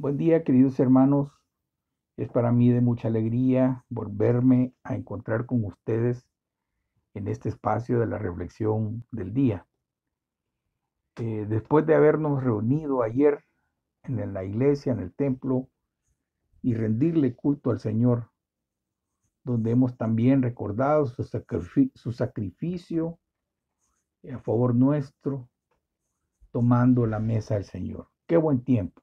Buen día, queridos hermanos. Es para mí de mucha alegría volverme a encontrar con ustedes en este espacio de la reflexión del día. Después de habernos reunido ayer en la iglesia, en el templo, y rendirle culto al Señor, donde hemos también recordado su sacrificio a favor nuestro, tomando la mesa del Señor. Qué buen tiempo.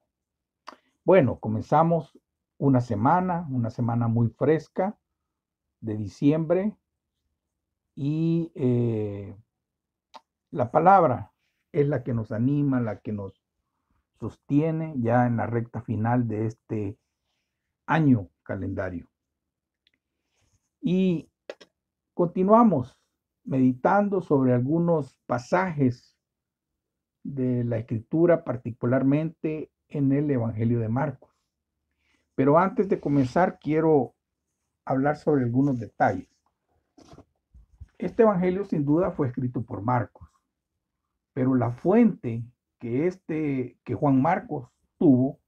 Bueno, comenzamos una semana muy fresca de diciembre y la palabra es la que nos anima, la que nos sostiene ya en la recta final de este año calendario. Y continuamos meditando sobre algunos pasajes de la escritura, particularmente en el Evangelio de Marcos. Pero antes de comenzar, quiero hablar sobre algunos detalles. Este Evangelio sin duda fue escrito por Marcos, pero la fuente que Juan Marcos tuvo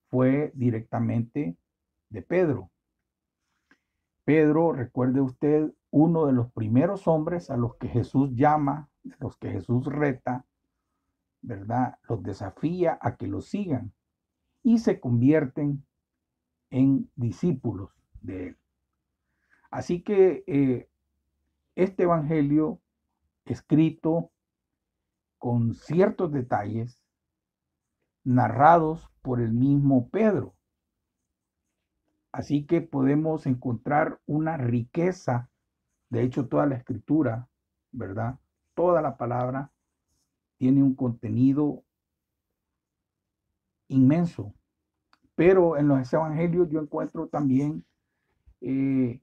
fue directamente de Pedro. Pedro, recuerde usted, uno de los primeros hombres a los que Jesús llama, a los que Jesús reta, ¿verdad? Los desafía a que lo sigan y se convierten en discípulos de él. Así que este evangelio escrito con ciertos detalles narrados por el mismo Pedro. Así que podemos encontrar una riqueza, de hecho toda la escritura, ¿verdad? Toda la palabra tiene un contenido inmenso, pero en los evangelios yo encuentro también eh,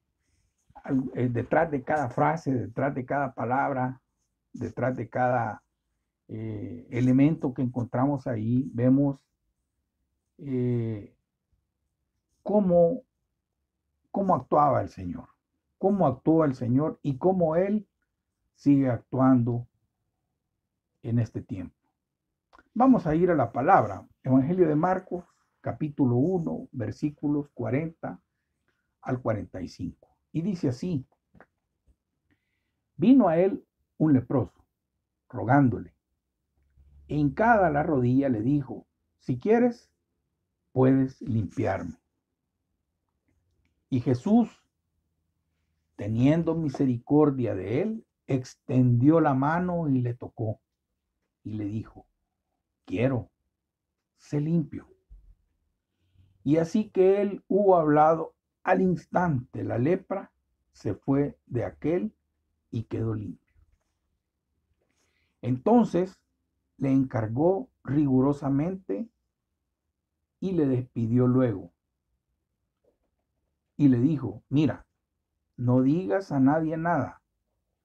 detrás de cada frase, detrás de cada palabra, detrás de cada elemento que encontramos ahí, vemos eh, cómo, cómo actuaba el Señor, cómo actúa el Señor y cómo Él sigue actuando en este tiempo. Vamos a ir a la palabra. Evangelio de Marcos, capítulo 1, versículos 40 al 45. Y dice así: vino a él un leproso, rogándole. Hincada la rodilla le dijo: si quieres, puedes limpiarme. Y Jesús, teniendo misericordia de él, extendió la mano y le tocó. Y le dijo: quiero, sé limpio. Y así que él hubo hablado, al instante la lepra se fue de aquel y quedó limpio. Entonces le encargó rigurosamente y le despidió luego. Y le dijo: mira, no digas a nadie nada,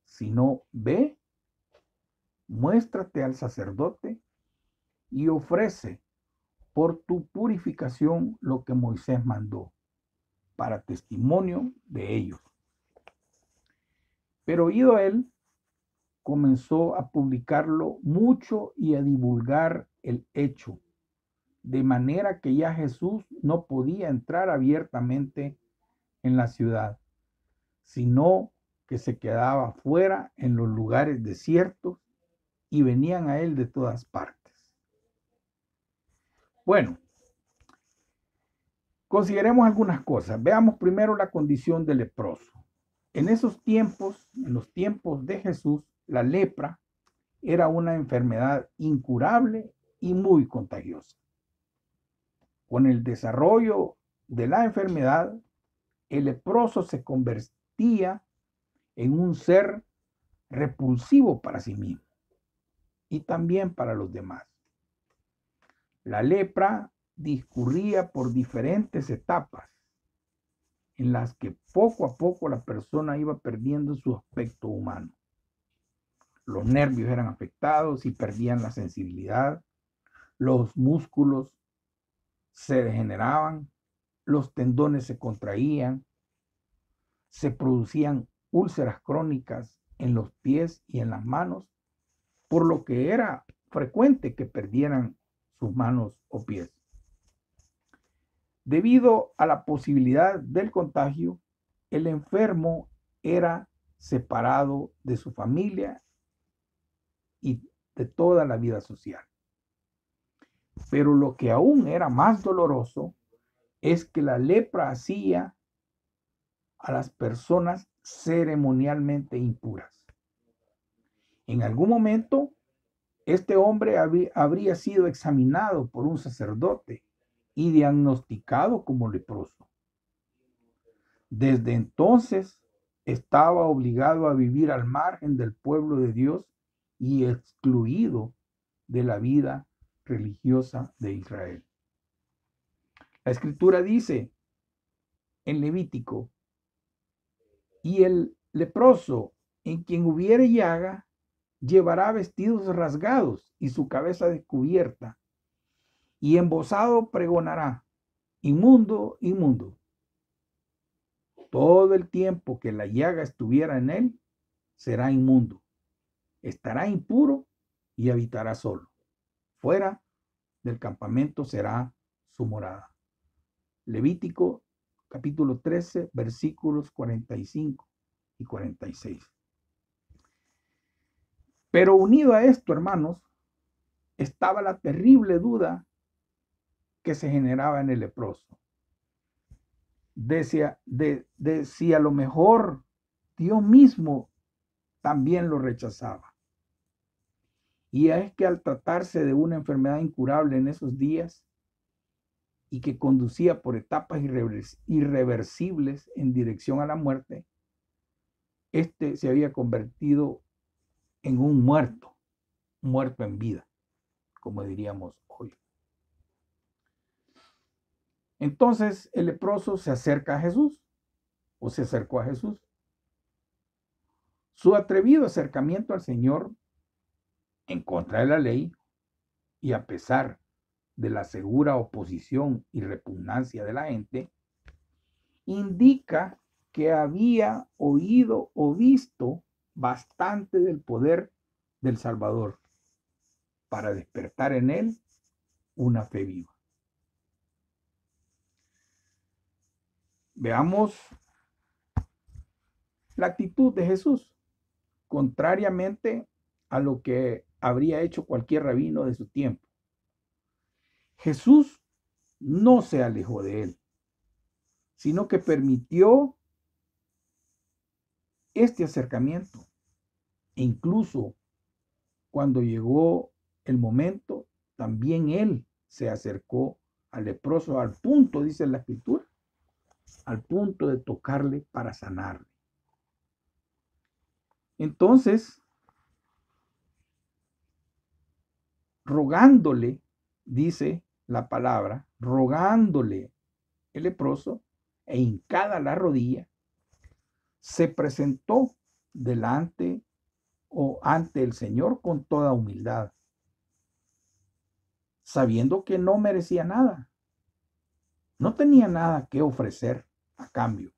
sino ve, muéstrate al sacerdote y ofrece por tu purificación lo que Moisés mandó, para testimonio de ellos. Pero oído él, comenzó a publicarlo mucho y a divulgar el hecho, de manera que ya Jesús no podía entrar abiertamente en la ciudad, sino que se quedaba fuera en los lugares desiertos y venían a él de todas partes. Bueno, consideremos algunas cosas. Veamos primero la condición del leproso. En esos tiempos, en los tiempos de Jesús, la lepra era una enfermedad incurable y muy contagiosa. Con el desarrollo de la enfermedad, el leproso se convertía en un ser repulsivo para sí mismo y también para los demás. La lepra discurría por diferentes etapas en las que poco a poco la persona iba perdiendo su aspecto humano. Los nervios eran afectados y perdían la sensibilidad, los músculos se degeneraban, los tendones se contraían, se producían úlceras crónicas en los pies y en las manos, por lo que era frecuente que perdieran sus manos o pies. Debido a la posibilidad del contagio, el enfermo era separado de su familia y de toda la vida social. Pero lo que aún era más doloroso es que la lepra hacía a las personas ceremonialmente impuras. En algún momento, este hombre habría sido examinado por un sacerdote y diagnosticado como leproso. Desde entonces estaba obligado a vivir al margen del pueblo de Dios y excluido de la vida religiosa de Israel. La escritura dice en Levítico: y el leproso en quien hubiere llaga llevará vestidos rasgados y su cabeza descubierta, y embozado pregonará: inmundo, inmundo. Todo el tiempo que la llaga estuviera en él, será inmundo. Estará impuro y habitará solo. Fuera del campamento será su morada. Levítico capítulo 13, versículos 45 y 46. Pero unido a esto, hermanos, estaba la terrible duda que se generaba en el leproso. De si a lo mejor Dios mismo también lo rechazaba. Y es que al tratarse de una enfermedad incurable en esos días y que conducía por etapas irreversibles en dirección a la muerte, este se había convertido en un muerto en vida, como diríamos hoy. Entonces el leproso se acerca a Jesús, o se acercó a Jesús. Su atrevido acercamiento al Señor en contra de la ley y a pesar de la segura oposición y repugnancia de la gente, indica que había oído o visto bastante del poder del Salvador para despertar en él una fe viva. Veamos la actitud de Jesús, contrariamente a lo que habría hecho cualquier rabino de su tiempo. Jesús no se alejó de él, sino que permitió este acercamiento. E incluso cuando llegó el momento, también él se acercó al leproso al punto, dice la escritura, al punto de tocarle para sanarle. Entonces, rogándole, dice la palabra, rogándole el leproso e hincada la rodilla, se presentó delante o ante el Señor con toda humildad, sabiendo que no merecía nada, no tenía nada que ofrecer a cambio.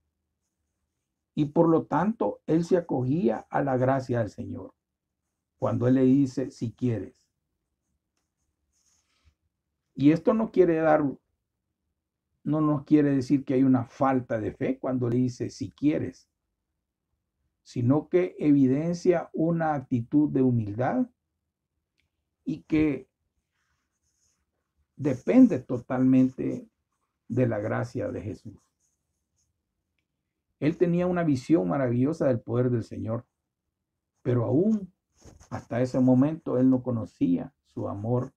Y por lo tanto, él se acogía a la gracia del Señor cuando él le dice: si quieres. Y esto no nos quiere decir que hay una falta de fe cuando le dice si quieres, sino que evidencia una actitud de humildad y que depende totalmente de la gracia de Jesús. Él tenía una visión maravillosa del poder del Señor, pero aún hasta ese momento él no conocía su amor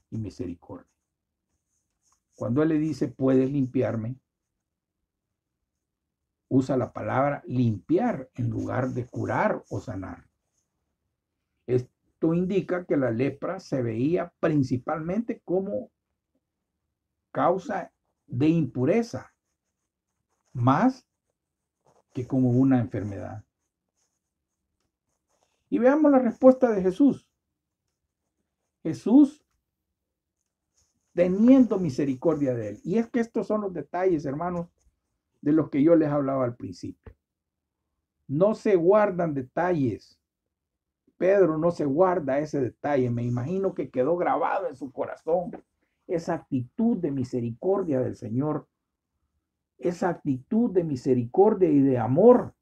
y misericordia. Cuando él le dice: puedes limpiarme, usa la palabra limpiar en lugar de curar o sanar. Esto indica que la lepra se veía principalmente como causa de impureza, más que como una enfermedad. Y veamos la respuesta de Jesús. Jesús teniendo misericordia de él. Y es que estos son los detalles, hermanos, de los que yo les hablaba al principio. No se guardan detalles. Pedro no se guarda ese detalle. Me imagino que quedó grabado en su corazón esa actitud de misericordia del Señor esa actitud de misericordia y de amor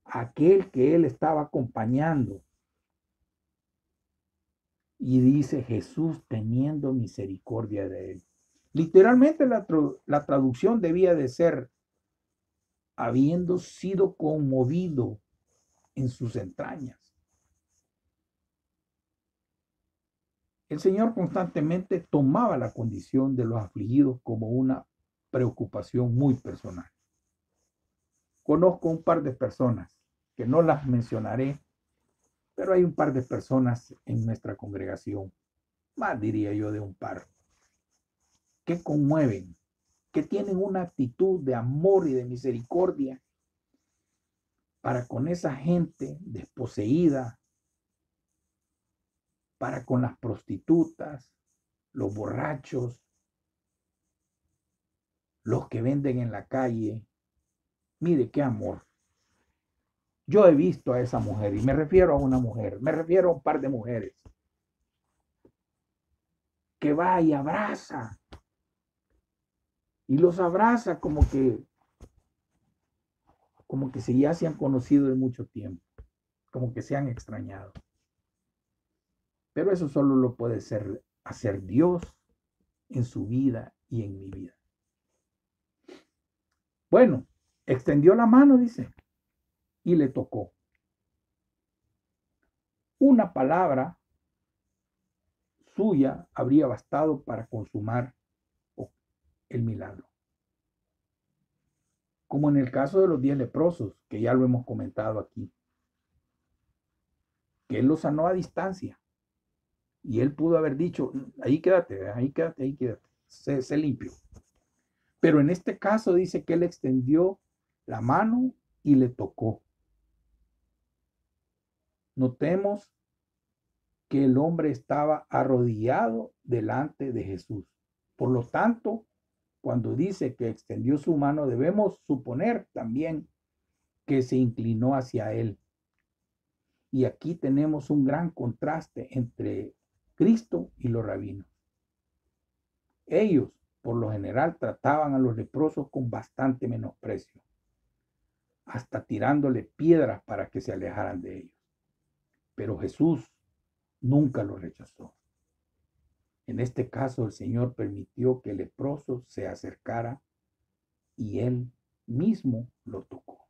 a aquel que él estaba acompañando. Y dice Jesús teniendo misericordia de él. Literalmente la traducción debía de ser habiendo sido conmovido en sus entrañas. El Señor constantemente tomaba la condición de los afligidos como una preocupación muy personal. Conozco un par de personas que no las mencionaré, pero hay un par de personas en nuestra congregación, más diría yo de un par, que conmueven, que tienen una actitud de amor y de misericordia para con esa gente desposeída, para con las prostitutas, los borrachos, los que venden en la calle. Mire qué amor. Yo he visto a esa mujer, y me refiero a una mujer, me refiero a un par de mujeres, que va y abraza, y los abraza como que ya se han conocido de mucho tiempo, como que se han extrañado. Pero eso solo lo puede hacer Dios en su vida y en mi vida. Bueno, extendió la mano, dice, y le tocó. Una palabra suya habría bastado para consumar el milagro. Como en el caso de los 10 leprosos, que ya lo hemos comentado aquí, que él los sanó a distancia. Y él pudo haber dicho, ahí quédate, ahí quédate, ahí quédate, sé limpio. Pero en este caso dice que él extendió la mano y le tocó. Notemos que el hombre estaba arrodillado delante de Jesús. Por lo tanto, cuando dice que extendió su mano, debemos suponer también que se inclinó hacia él. Y aquí tenemos un gran contraste entre Cristo y los rabinos. Ellos, por lo general, trataban a los leprosos con bastante menosprecio, hasta tirándole piedras para que se alejaran de ellos. Pero Jesús nunca lo rechazó. En este caso, el Señor permitió que el leproso se acercara y él mismo lo tocó.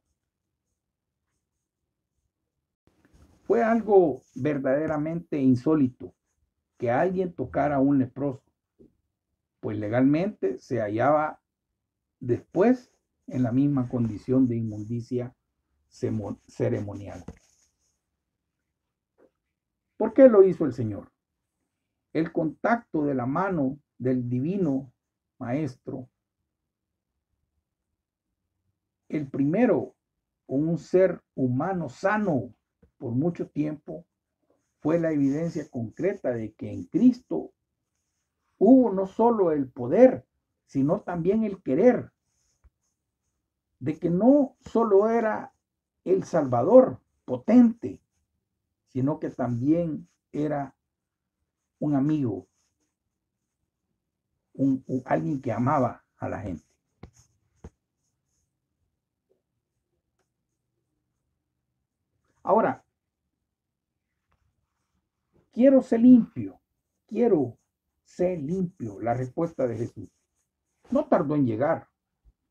Fue algo verdaderamente insólito que alguien tocara a un leproso, pues legalmente se hallaba después en la misma condición de inmundicia ceremonial. ¿Por qué lo hizo el Señor? El contacto de la mano del divino Maestro, el primero con un ser humano sano por mucho tiempo, fue la evidencia concreta de que en Cristo hubo no solo el poder, sino también el querer, de que no solo era el Salvador potente, sino que también era un amigo, alguien que amaba a la gente. Ahora, quiero ser limpio, la respuesta de Jesús. No tardó en llegar,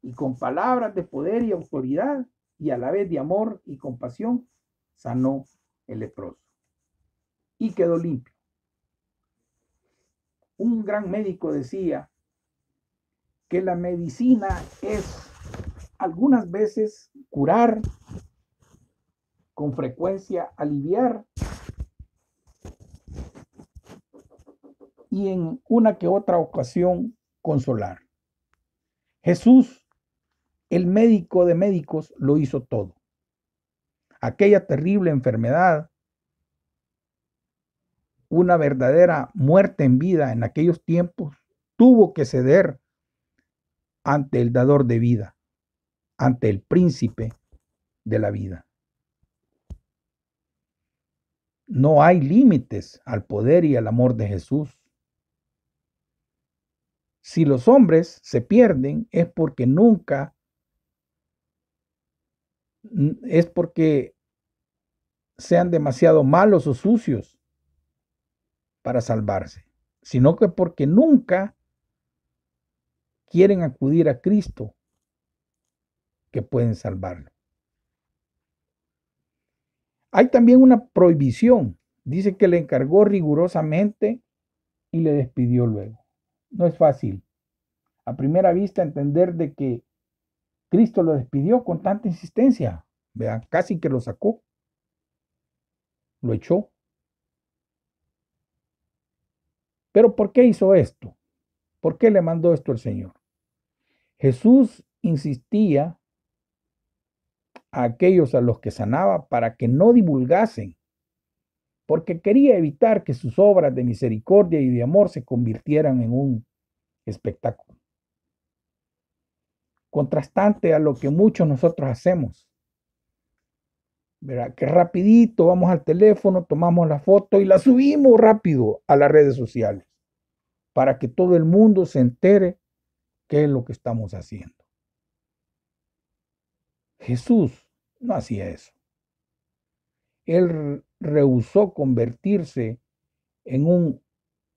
y con palabras de poder y autoridad, y a la vez de amor y compasión, sanó el leproso y quedó limpio. Un gran médico decía que la medicina es algunas veces curar, con frecuencia aliviar y en una que otra ocasión consolar. Jesús, el médico de médicos, lo hizo todo. Aquella terrible enfermedad, una verdadera muerte en vida en aquellos tiempos, tuvo que ceder ante el dador de vida, ante el príncipe de la vida. No hay límites al poder y al amor de Jesús. Si los hombres se pierden es porque sean demasiado malos o sucios para salvarse, sino que porque nunca quieren acudir a Cristo, que pueden salvarlo. Hay también una prohibición. Dice que le encargó rigurosamente y le despidió luego. No es fácil a primera vista entender de que Cristo lo despidió con tanta insistencia. Vean, casi que lo sacó, lo echó. Pero ¿por qué hizo esto? ¿Por qué le mandó esto el Señor? Jesús insistía a aquellos a los que sanaba para que no divulgasen, porque quería evitar que sus obras de misericordia y de amor se convirtieran en un espectáculo contrastante a lo que muchos nosotros hacemos. ¿Verdad? Que rapidito vamos al teléfono, tomamos la foto y la subimos rápido a las redes sociales para que todo el mundo se entere qué es lo que estamos haciendo. Jesús no hacía eso. Él rehusó convertirse en un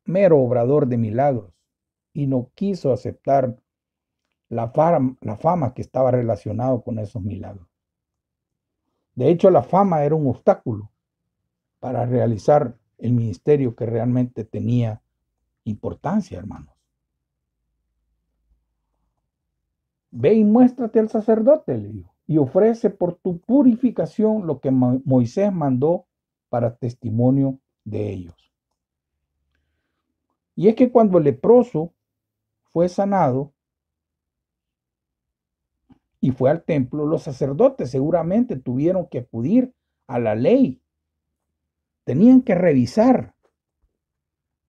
mero obrador de milagros y no quiso aceptar la fama que estaba relacionada con esos milagros. De hecho, la fama era un obstáculo para realizar el ministerio que realmente tenía importancia, hermanos. Ve y muéstrate al sacerdote, le dijo, y ofrece por tu purificación lo que Moisés mandó para testimonio de ellos. Y es que cuando el leproso fue sanado y fue al templo, los sacerdotes seguramente tuvieron que acudir a la ley. Tenían que revisar,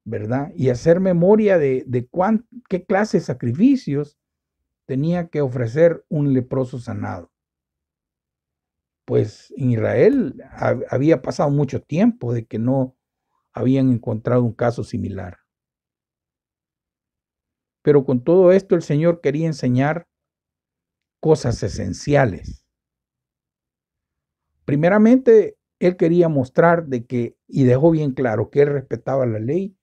¿verdad? Y hacer memoria de qué clase de sacrificios tenía que ofrecer un leproso sanado. Pues en Israel había pasado mucho tiempo de que no habían encontrado un caso similar. Pero con todo esto el Señor quería enseñar cosas esenciales. Primeramente, Él quería mostrar de que, y dejó bien claro, que Él respetaba la ley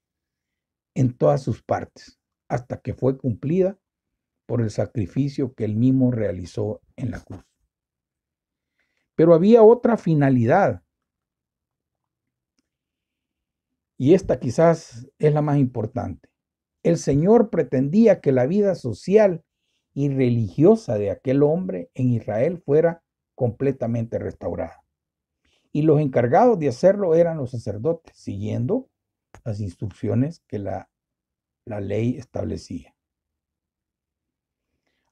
en todas sus partes, hasta que fue cumplida por el sacrificio que Él mismo realizó en la cruz. Pero había otra finalidad, y esta quizás es la más importante. El Señor pretendía que la vida social y religiosa de aquel hombre en Israel fuera completamente restaurada. Y los encargados de hacerlo eran los sacerdotes, siguiendo las instrucciones que la ley establecía.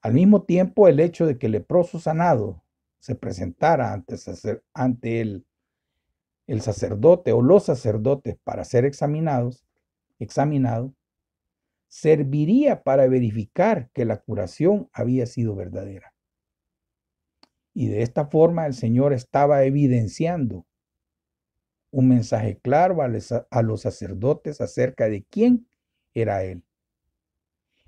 Al mismo tiempo, el hecho de que el leproso sanado se presentara ante el sacerdote o los sacerdotes para ser examinado, serviría para verificar que la curación había sido verdadera. Y de esta forma el Señor estaba evidenciando un mensaje claro a los sacerdotes acerca de quién era Él.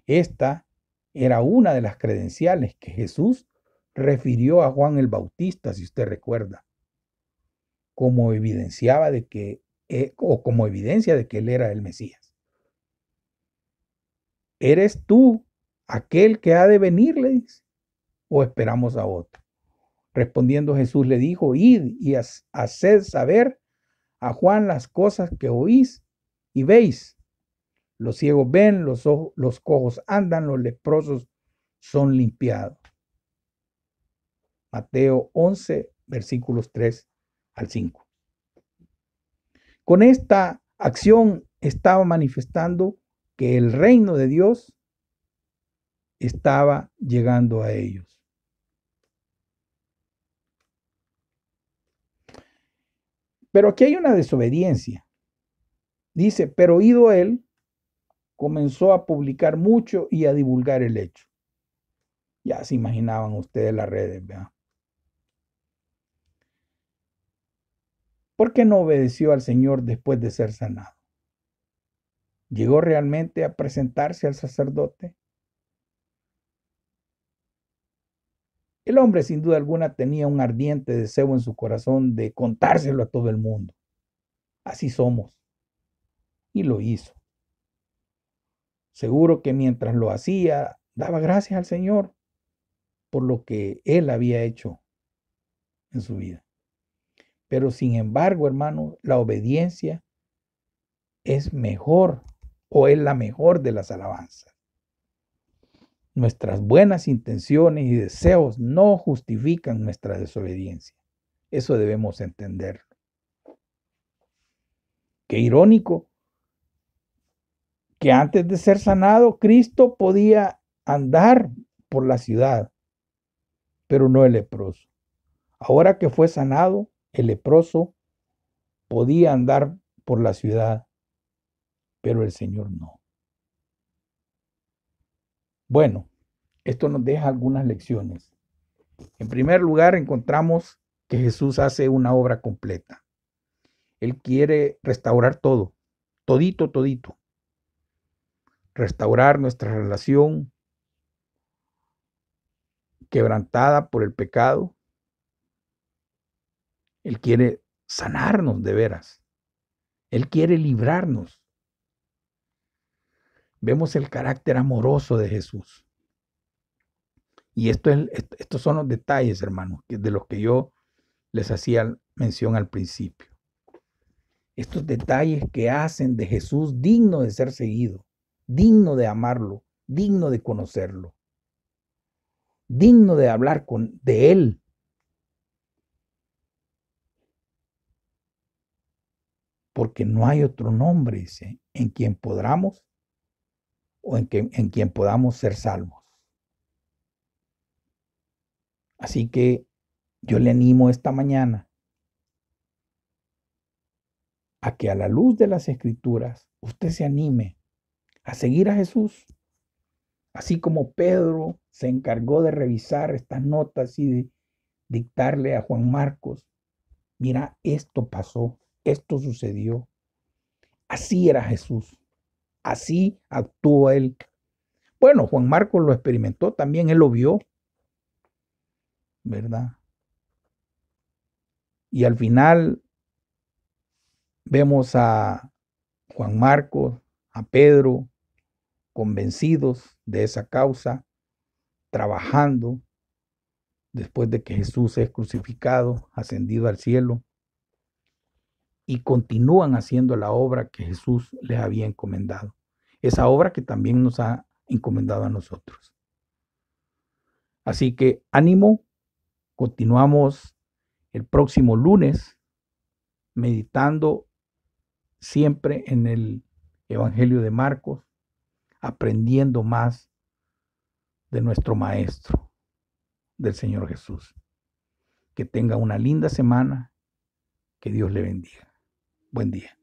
Esta era una de las credenciales que Jesús refirió a Juan el Bautista, si usted recuerda, como evidencia de que Él era el Mesías. ¿Eres tú aquel que ha de venir, le dice, o esperamos a otro? Respondiendo Jesús le dijo, id y haced saber a Juan las cosas que oís y veis. Los ciegos ven, los cojos andan, los leprosos son limpiados. Mateo 11, versículos 3 al 5. Con esta acción estaba manifestando que el reino de Dios estaba llegando a ellos. Pero aquí hay una desobediencia. Dice, pero oído él, comenzó a publicar mucho y a divulgar el hecho. Ya se imaginaban ustedes las redes, ¿verdad? ¿Por qué no obedeció al Señor después de ser sanado? ¿Llegó realmente a presentarse al sacerdote? El hombre sin duda alguna tenía un ardiente deseo en su corazón de contárselo a todo el mundo. Así somos. Y lo hizo. Seguro que mientras lo hacía, daba gracias al Señor por lo que él había hecho en su vida. Pero sin embargo, hermano, la obediencia es mejor o es la mejor de las alabanzas. Nuestras buenas intenciones y deseos no justifican nuestra desobediencia. Eso debemos entenderlo. Qué irónico que antes de ser sanado, Cristo podía andar por la ciudad, pero no el leproso. Ahora que fue sanado, el leproso podía andar por la ciudad, pero el Señor no. Bueno, esto nos deja algunas lecciones. En primer lugar, encontramos que Jesús hace una obra completa. Él quiere restaurar todo, todito, todito. Restaurar nuestra relación quebrantada por el pecado. Él quiere sanarnos de veras. Él quiere librarnos. Vemos el carácter amoroso de Jesús. Y estos son los detalles, hermanos, de los que yo les hacía mención al principio. Estos detalles que hacen de Jesús digno de ser seguido, digno de amarlo, digno de conocerlo, digno de hablar de Él. Porque no hay otro nombre, dice, en quien podamos o en quien podamos ser salvos. Así que yo le animo esta mañana a que a la luz de las Escrituras usted se anime a seguir a Jesús. Así como Pedro se encargó de revisar estas notas y de dictarle a Juan Marcos, mira, esto pasó, esto sucedió. Así era Jesús, así actuó él. Bueno, Juan Marcos lo experimentó también, él lo vio, ¿verdad? Y al final vemos a Juan Marcos, a Pedro, convencidos de esa causa, trabajando después de que Jesús es crucificado, ascendido al cielo, y continúan haciendo la obra que Jesús les había encomendado. Esa obra que también nos ha encomendado a nosotros. Así que ánimo, continuamos el próximo lunes meditando siempre en el Evangelio de Marcos, aprendiendo más de nuestro Maestro, del Señor Jesús. Que tenga una linda semana, que Dios le bendiga. Buen día.